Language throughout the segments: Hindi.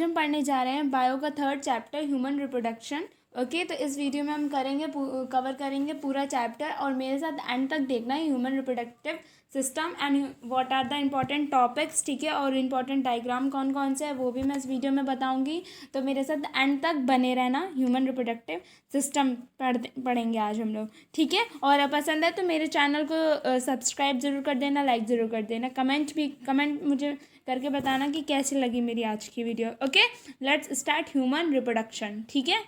आज हम पढ़ने जा रहे हैं बायो का 3rd chapter human reproduction. Okay, तो इस वीडियो में हम कवर करेंगे पूरा चैप्टर और मेरे साथ एंड तक देखना है human reproductive system and what are the important topics. ठीक है, और इम्पॉर्टेंट डायग्राम कौन कौन से है वो भी मैं इस वीडियो में बताऊंगी, तो मेरे साथ एंड तक बने रहना। ह्यूमन रिप्रोडक्टिव सिस्टम पढ़ेंगे आज हम लोग। ठीक है, और पसंद है तो मेरे चैनल को सब्सक्राइब ज़रूर कर देना, लाइक ज़रूर कर देना, कमेंट मुझे करके बताना कि कैसी लगी मेरी आज की video. Okay, let's start human reproduction. ठीक है,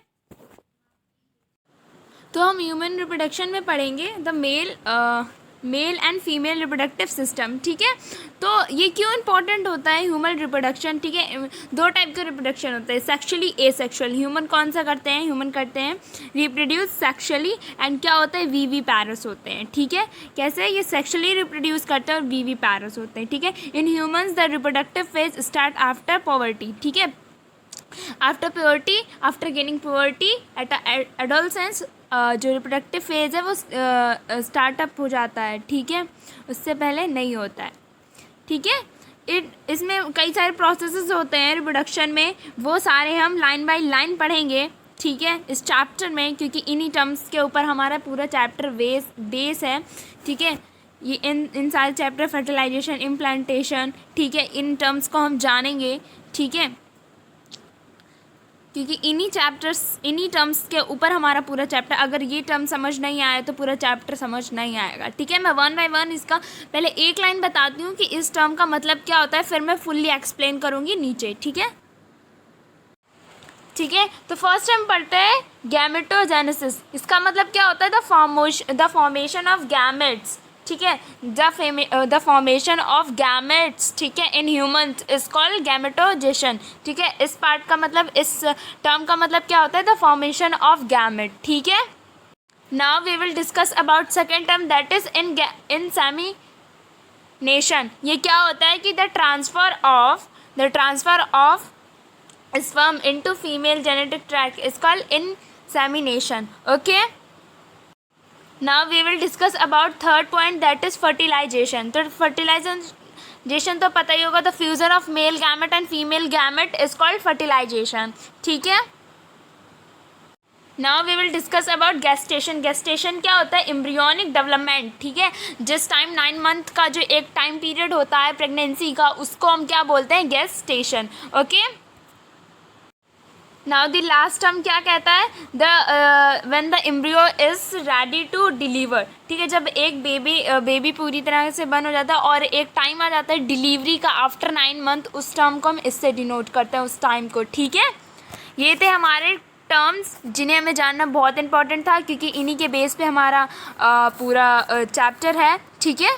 तो हम ह्यूमन रिप्रोडक्शन में पढ़ेंगे the male and female reproductive system. ठीक है, तो ये क्यों इंपॉर्टेंट होता है ह्यूमन रिप्रोडक्शन। ठीक है, दो टाइप का रिप्रोडक्शन होता है, सेक्शुअली एसेक्सुअल। ह्यूमन कौन सा करते हैं, ह्यूमन करते हैं रिप्रोड्यूस सेक्शुअली, एंड क्या होता है वीवी पैरस होते हैं। ठीक है, कैसे ये सेक्शुअली रिप्रोड्यूस करते हैं और वीवी पैरस होते हैं। ठीक है, in humans the reproductive phase start after puberty. ठीक है, after puberty, after gaining puberty at adolescence जो रिप्रोडक्टिव फेज़ है वो स्टार्टअप हो जाता है। ठीक है, उससे पहले नहीं होता है। ठीक है, इसमें कई सारे प्रोसेसेस होते हैं रिप्रोडक्शन में, वो सारे हम लाइन बाय लाइन पढ़ेंगे। ठीक है, इस चैप्टर में, क्योंकि इन्हीं टर्म्स के ऊपर हमारा पूरा चैप्टर बेस है। ठीक है, ये इन सारे चैप्टर फर्टिलाइजेशन, इम्प्लांटेशन, ठीक है, इन टर्म्स को हम जानेंगे। ठीक है, क्योंकि इन्हीं टर्म्स के ऊपर हमारा पूरा चैप्टर, अगर ये टर्म समझ नहीं आए तो पूरा चैप्टर समझ नहीं आएगा। ठीक है, मैं 1 बाय 1 इसका पहले एक लाइन बताती हूँ कि इस टर्म का मतलब क्या होता है, फिर मैं फुल्ली एक्सप्लेन करूँगी नीचे। ठीक है, ठीक है, तो फर्स्ट हम पढ़ते हैं गैमेटोजेनेसिस। इसका मतलब क्या होता है, द फॉर्मेशन ऑफ गैमेट्स। ठीक है, द फॉर्मेशन ऑफ गैमेट्स, ठीक है, इन ह्यूमंस इज कॉल्ड गैमेटोजेशन। ठीक है, इस पार्ट का मतलब, इस टर्म का मतलब क्या होता है, द फॉर्मेशन ऑफ गैमेट। ठीक है, now we will discuss about second term, that is insemination. ये क्या होता है कि the transfer of sperm into female genetic tract is called insemination. Okay, now we will discuss about third point, that is fertilization. तो fertilization तो पता ही होगा, the fusion of male gamete and female gamete is called fertilization. ठीक है, now we will discuss about gestation. Gestation क्या होता है, एम्ब्रियोनिक डेवलपमेंट। ठीक है, जिस टाइम 9 मंथ का जो एक टाइम पीरियड होता है प्रेगनेंसी का, उसको हम क्या बोलते हैं, gestation. Okay, now the last term क्या कहता है, when the embryo is ready to deliver. ठीक है, जब एक बेबी पूरी तरह से बन हो जाता है और एक टाइम आ जाता है डिलीवरी का आफ्टर 9 मंथ, उस टर्म को हम इससे डिनोट करते हैं, उस टाइम को। ठीक है, ये थे हमारे टर्म्स जिन्हें हमें जानना बहुत इंपॉर्टेंट था, क्योंकि इन्हीं के बेस पे हमारा पूरा चैप्टर है। ठीक है,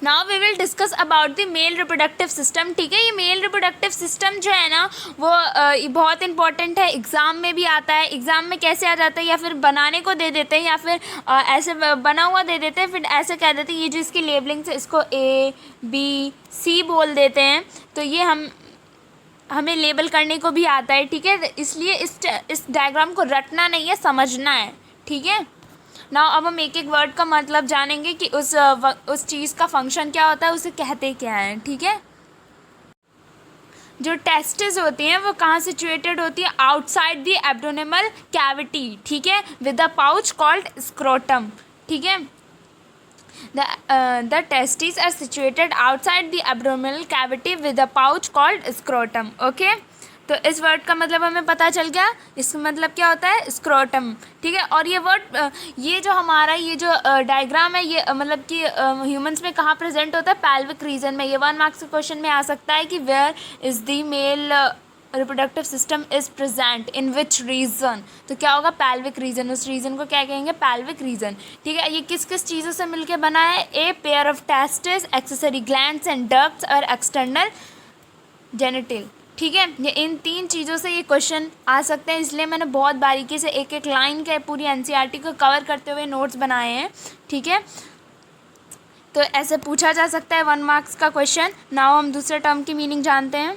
now we will discuss about the male reproductive system. ठीक है, ये मेल रिप्रोडक्टिव सिस्टम जो है ना वो बहुत इंपॉर्टेंट है, एग्ज़ाम में भी आता है। एग्ज़ाम में कैसे आ जाता है, या फिर बनाने को दे देते हैं, या फिर ऐसे बना हुआ दे देते हैं, फिर ऐसे कह देते हैं, ये जो इसकी लेबलिंग है इसको ABC बोल देते हैं, तो ये हमें लेबल करने को भी आता है। ठीक है, इसलिए इस डायग्राम को रटना नहीं है, समझना है। ठीक है, ना अब हम एक एक वर्ड का मतलब जानेंगे कि उस चीज़ का फंक्शन क्या होता है, उसे कहते क्या है। ठीक है, जो टेस्टिस होती हैं वो कहाँ सिचुएटेड होती है, आउटसाइड द एब्डोमिनल कैविटी। ठीक है, with the pouch called scrotum. ठीक है, the testes are situated outside the abdominal cavity with a pouch called scrotum. Okay, तो इस वर्ड का मतलब हमें पता चल गया, इसका मतलब क्या होता है, स्क्रोटम। ठीक है, और ये वर्ड, ये जो हमारा ये जो डायग्राम है, ये मतलब कि ह्यूमंस में कहाँ प्रेजेंट होता है, पैल्विक रीजन में। ये 1 मार्क्स के क्वेश्चन में आ सकता है कि where is the male reproductive system is present in which region, तो क्या होगा, पैल्विक रीजन। उस रीजन को क्या कहेंगे, पैल्विक रीजन। ठीक है, ये किस किस चीज़ों से मिलके बना है, a pair of testis, accessory glands and ducts और एक्सटर्नल जेनिटल। ठीक है, ये इन 3 चीज़ों से ये क्वेश्चन आ सकते हैं, इसलिए मैंने बहुत बारीकी से एक एक लाइन के पूरी NCERT को कवर करते हुए नोट्स बनाए हैं। ठीक है, तो ऐसे पूछा जा सकता है 1 मार्क्स का क्वेश्चन। नाउ हम दूसरे टर्म की मीनिंग जानते हैं।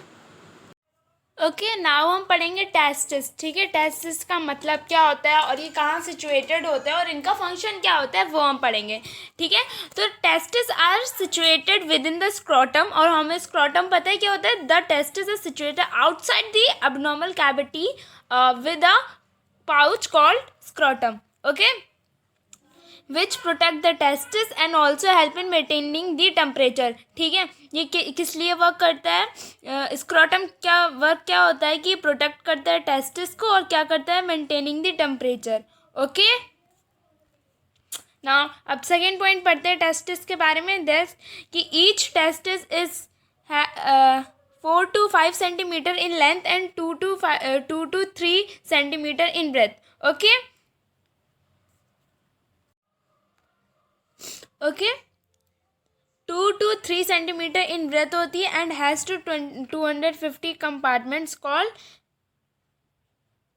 ओके, नाउ हम पढ़ेंगे टेस्टिस। ठीक है, टेस्टिस का मतलब क्या होता है और ये कहाँ सिचुएटेड होता है और इनका फंक्शन क्या होता है वो हम पढ़ेंगे। ठीक है, तो testis are situated within the scrotum, और हमें स्क्रोटम पता है क्या होता है। The testis is situated outside the abnormal cavity with a pouch called scrotum. Okay, which protect the testis and also help in maintaining the temperature. ठीक है, ये किस लिए वर्क करता है। स्क्रोटम क्या वर्क क्या होता है कि प्रोटेक्ट करता है टेस्टिस को और क्या करता है, maintaining the temperature. Okay, now अब सेकेंड पॉइंट पढ़ते हैं टेस्टिस के बारे में। दिस कि each testis is 4 to 5 centimetre in length and 2 to 3 centimetre in breadth. Okay, okay, 2 to 3 centimetre in breadth होती है and has two 250 compartments called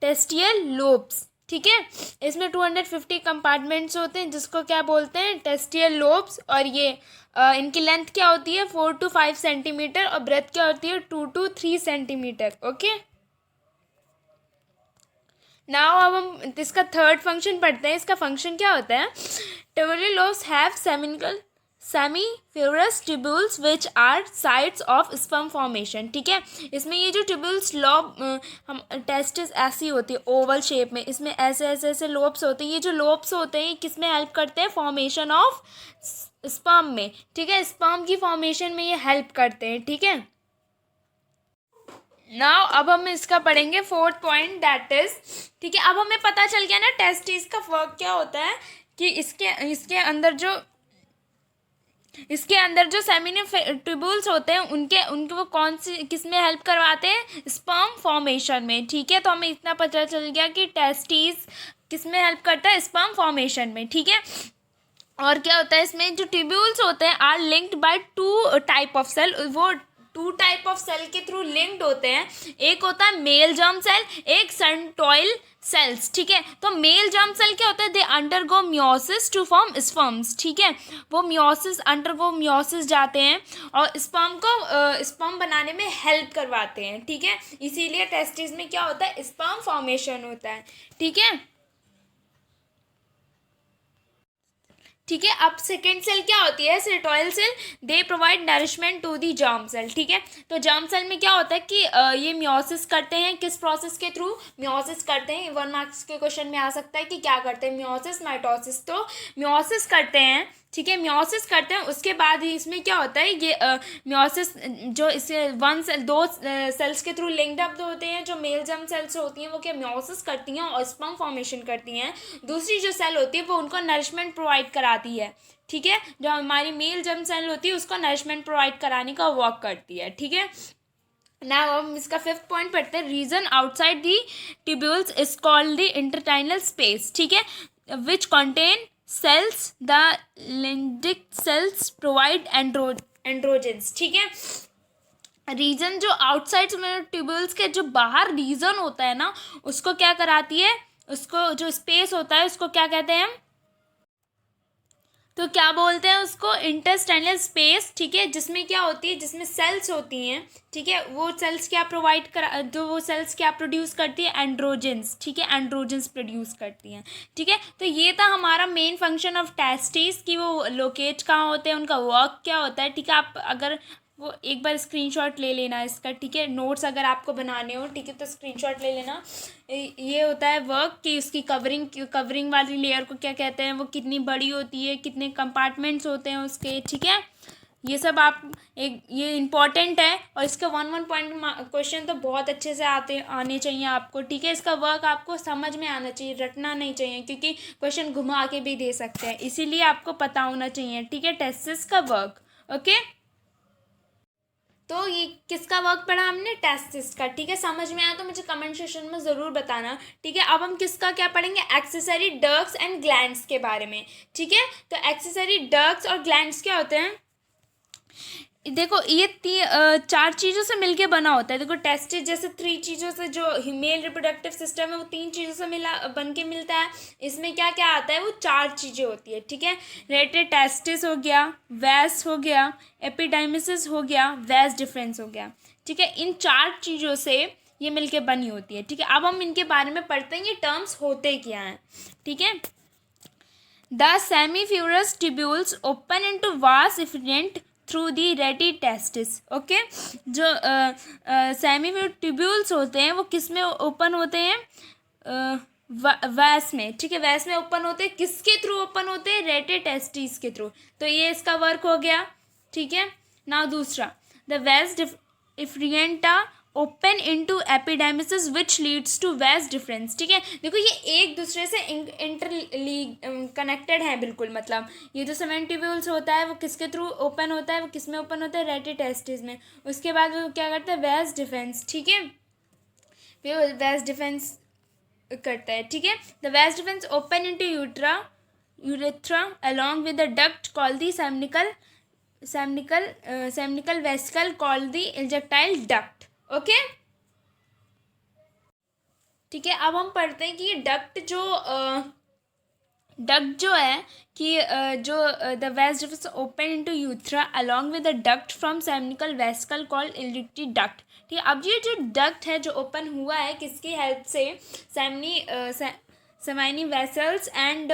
testicular lobes. ठीक है, इसमें 250 कंपार्टमेंट्स होते हैं जिसको क्या बोलते हैं, टेस्टियल लोब्स। और ये इनकी लेंथ क्या होती है, 4 to 5 सेंटीमीटर, और ब्रेथ क्या होती है, 2 to 3 सेंटीमीटर। ओके, नाउ अब हम इसका थर्ड फंक्शन पढ़ते हैं। इसका फंक्शन क्या होता है। Tubular lobes have seminiferous tubules which are sites of sperm formation. ठीक है, इसमें ये जो ट्यूब्यूल्स लोब हम टेस्टिस ऐसी होती है ओवल शेप में, इसमें ऐसे ऐसे ऐसे लोब्स होते हैं। ये जो लोब्स होते हैं ये किस में हेल्प करते हैं, फॉर्मेशन ऑफ स्पर्म में। ठीक है, स्पर्म की फॉर्मेशन में ये हेल्प करते हैं। ठीक है, नाउ अब हम इसका पढ़ेंगे फोर्थ पॉइंट, दैट इज। ठीक है, अब हमें पता चल गया ना टेस्टिस का वर्क क्या होता है कि इसके अंदर जो सेमिनी ट्यूब्यूल्स होते हैं उनके वो कौन सी किस में हेल्प करवाते हैं, स्पर्म फॉर्मेशन में। ठीक है, तो हमें इतना पता चल गया कि टेस्टिस किस में हेल्प करता है, स्पर्म फॉर्मेशन में। ठीक है, और क्या होता है इसमें जो ट्यूब्यूल्स होते हैं are linked by 2 type of cell. वो 2 टाइप ऑफ सेल के थ्रू लिंक्ड होते हैं। एक होता है मेल जर्म सेल, एक सेंट्रोइल सेल्स। ठीक है, तो मेल जर्म सेल क्या होता है, they undergo meiosis to form sperms. ठीक है, वो अंडरगो मियोसिस जाते हैं और स्पर्म बनाने में हेल्प करवाते हैं। ठीक है, इसीलिए टेस्टिस में क्या होता है, स्पर्म फॉर्मेशन होता है। ठीक है, ठीक है, अब सेकेंड सेल क्या होती है, Sertoli cell. They provide nourishment to the germ cell. ठीक है, तो जर्म सेल में क्या होता है कि ये मियोसिस करते हैं, किस प्रोसेस के थ्रू, मियोसिस करते हैं। 1 मार्क्स के क्वेश्चन में आ सकता है कि क्या करते हैं, मियोसिस माइटोसिस। तो मियोसिस करते हैं। ठीक है, मियोसिस करते हैं, उसके बाद ही इसमें क्या होता है, ये मियोसिस जो इसे 2 सेल्स के थ्रू लिंक्ड अप होते हैं। जो मेल जर्म सेल्स होती हैं वो क्या मियोसिस करती हैं और स्पर्म फॉर्मेशन करती हैं। दूसरी जो सेल होती है वो उनको नरिशमेंट प्रोवाइड कराती है। ठीक है, जो हमारी मेल जर्म सेल होती है उसको नरिशमेंट प्रोवाइड कराने का वर्क करती है। ठीक है, नाउ हम इसका फिफ्थ पॉइंट पढ़ते हैं। Region outside the tubules is called the interstitial space. ठीक है, which contain cells, the Leydig cells provide androgens. ठीक है, रीजन जो आउटसाइड में ट्यूब्यूल्स के जो बाहर रीजन होता है ना, उसको क्या कराती है, उसको जो स्पेस होता है उसको क्या कहते हैं, तो क्या बोलते हैं उसको, इंटरस्टेनल स्पेस। ठीक है, जिसमें क्या होती है, जिसमें सेल्स होती हैं। ठीक है, वो सेल्स क्या वो सेल्स क्या प्रोड्यूस करती है, एंड्रोजेंस। ठीक है, एंड्रोजेंस प्रोड्यूस करती हैं। ठीक है, तो ये था हमारा मेन फंक्शन ऑफ टेस्टिस कि वो लोकेट कहाँ होते हैं, उनका वर्क क्या होता है। ठीक है, आप अगर वो एक बार स्क्रीनशॉट ले लेना इसका। ठीक है, नोट्स अगर आपको बनाने हो, ठीक है, तो स्क्रीनशॉट ले लेना। ये होता है वर्क कि उसकी कवरिंग वाली लेयर को क्या कहते हैं, वो कितनी बड़ी होती है, कितने कंपार्टमेंट्स होते हैं उसके। ठीक है, ये सब ये इम्पॉर्टेंट है और इसका 1 पॉइंट क्वेश्चन तो बहुत अच्छे से आने चाहिए आपको। ठीक है, इसका वर्क आपको समझ में आना चाहिए, रटना नहीं चाहिए, क्योंकि क्वेश्चन घुमा के भी दे सकते हैं, इसीलिए आपको पता होना चाहिए। ठीक है, टेस्टिस का वर्क। ओके, तो ये किसका वर्क पढ़ा हमने, टेस्टिस का। ठीक है, समझ में आया तो मुझे कमेंट सेक्शन में ज़रूर बताना। ठीक है, अब हम किसका क्या पढ़ेंगे, एक्सेसरी डक्ट्स एंड ग्लैंड्स के बारे में। ठीक है, तो एक्सेसरी डक्ट्स और ग्लैंड्स क्या होते हैं, देखो ये 4 चीज़ों से मिलके बना होता है। देखो टेस्टिस जैसे 3 चीज़ों से, जो मेल रिप्रोडक्टिव सिस्टम है वो 3 चीज़ों से बन के मिलता है। इसमें क्या क्या आता है, वो 4 चीज़ें होती है। ठीक है, रेटेड टेस्टिस हो गया, वैस हो गया, एपिडाइमिसिस हो गया, वैस डिफरेंस हो गया। ठीक है, इन 4 चीज़ों से ये मिलके बनी होती है, ठीक है। अब हम इनके बारे में पढ़ते हैं ये टर्म्स होते क्या हैं, ठीक है। The seminiferous tubules open into vasa efferentia through the rete testis, okay. जो सेमीफ्यूर ट्यूब्यूल्स होते हैं वो किस में ओपन होते हैं, वैस में, ठीक है। वैस में ओपन होते हैं, किसके थ्रू ओपन होते हैं, रेटे टेस्टिस के थ्रू। तो ये इसका वर्क हो गया, ठीक है। नाउ दूसरा, the vasa efferentia open into epididymis which leads to vas deferens, ठीक है। देखो ये एक दूसरे से इंटर कनेक्टेड है बिल्कुल, मतलब ये जो सेवन ट्यूब्यूल्स होता है वो किसके थ्रू ओपन होता है, वो किस में ओपन होता है, रेटे टेस्टिस में। उसके बाद वो क्या करता है, वैस डिफेंस, ठीक है। फिर वैस डिफेंस करता है, ठीक है। The vas deferens open into urethra along with the duct called the seminal vesicle called the ejaculatory duct, okay, ठीक है। अब हम पढ़ते हैं कि ये डक्ट जो है कि जो the vas deferens open into urethra along with the duct from seminal vesicle called ejaculatory duct, ठीक है। अब ये जो डक्ट है जो ओपन हुआ है किसकी हेल्प से, सेमाइनी वेसल्स एंड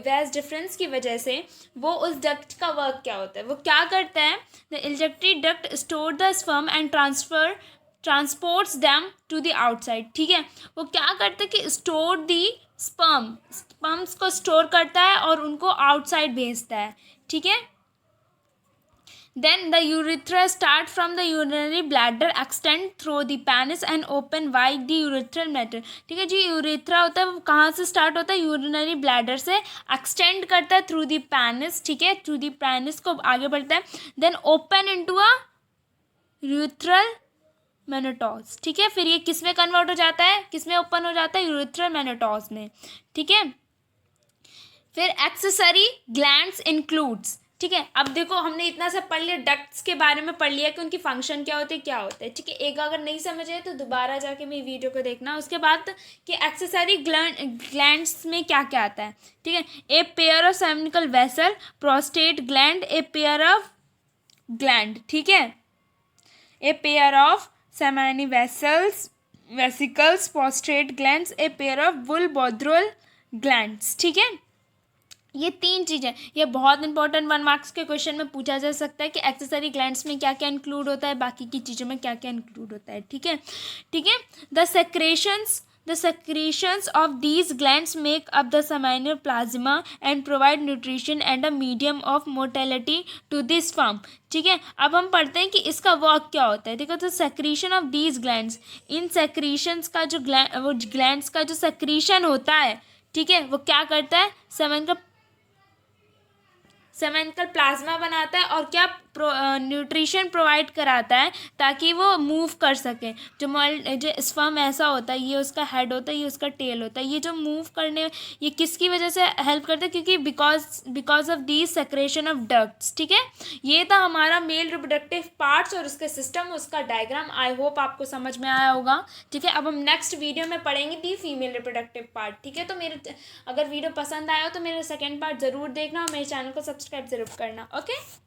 वैस डिफरेंस की वजह से, वो उस डक्ट का वर्क क्या होता है, वो क्या करता है, the ejaculatory duct store the sperm and transports them to the outside, ठीक है। वो क्या करता है कि स्टोर दी स्पर्म्स को स्टोर करता है और उनको आउटसाइड भेजता है, ठीक है। Then the urethra start from the urinary bladder, extend through the penis and open wide the urethral metal, ठीक है जी। यूरेथ्रा होता है वो कहाँ से स्टार्ट होता है, यूरिनरी ब्लैडर से एक्सटेंड करता है थ्रू दी पेनिस, ठीक है, थ्रू दी पेनिस को आगे बढ़ता है, then open into a urethral मेनोटॉज, ठीक है। फिर ये किस में कन्वर्ट हो जाता है, किस में ओपन हो जाता है, यूरेथ्रल मेनोटॉज में, ठीक है। फिर एक्सेसरी ग्लैंड्स इंक्लूड्स, ठीक है। अब देखो हमने इतना सब पढ़ लिया, डक्ट्स के बारे में पढ़ लिया कि उनकी फंक्शन क्या होते हैं, क्या होता है, ठीक है। एक अगर नहीं समझ आए तो दोबारा जाके मेरी वीडियो को देखना। उसके बाद कि एक्सेसरी ग्लैंड्स में क्या क्या आता है, ठीक है। A pair of seminal vessel, prostate gland, a pair of gland, ठीक है। A pair of seminal vesicles, prostate glands, a pair of bulbourethral glands, ठीक है। ये तीन चीज़ें, ये बहुत इंपॉर्टेंट 1 मार्क्स के क्वेश्चन में पूछा जा सकता है कि एक्सेसरी ग्लैंड्स में क्या क्या इंक्लूड होता है, बाकी की चीज़ों में क्या क्या इंक्लूड होता है, ठीक है, ठीक है। The secretions of these glands make up the seminal plasma and provide nutrition and a medium of motility to the sperm, ठीक है। अब हम पढ़ते हैं कि इसका वर्क क्या होता है। देखो तो secretion of these glands, in secretions का जो ग्लैंड्स का जो सेक्रीशन होता है, ठीक है, वो क्या करता है, सेमेनिकल प्लाज्मा बनाता है और क्या न्यूट्रिशन प्रोवाइड कराता है ताकि वो मूव कर सके। जो स्पर्म ऐसा होता है, ये उसका हेड होता है, ये उसका टेल होता है, ये जो मूव करने, ये किसकी वजह से हेल्प करता है, क्योंकि because of the secretion of ducts, ठीक है। ये था हमारा मेल रिप्रोडक्टिव पार्ट्स और उसके सिस्टम, उसका डायग्राम। आई होप आपको समझ में आया होगा, ठीक है। अब हम नेक्स्ट वीडियो में पढ़ेंगे दी फीमेल रिप्रोडक्टिव पार्ट, ठीक है। तो मेरे अगर वीडियो पसंद आया हो तो मेरा सेकेंड पार्ट ज़रूर देखना और मेरे चैनल को सब्सक्राइब ज़रूर करना, ओके।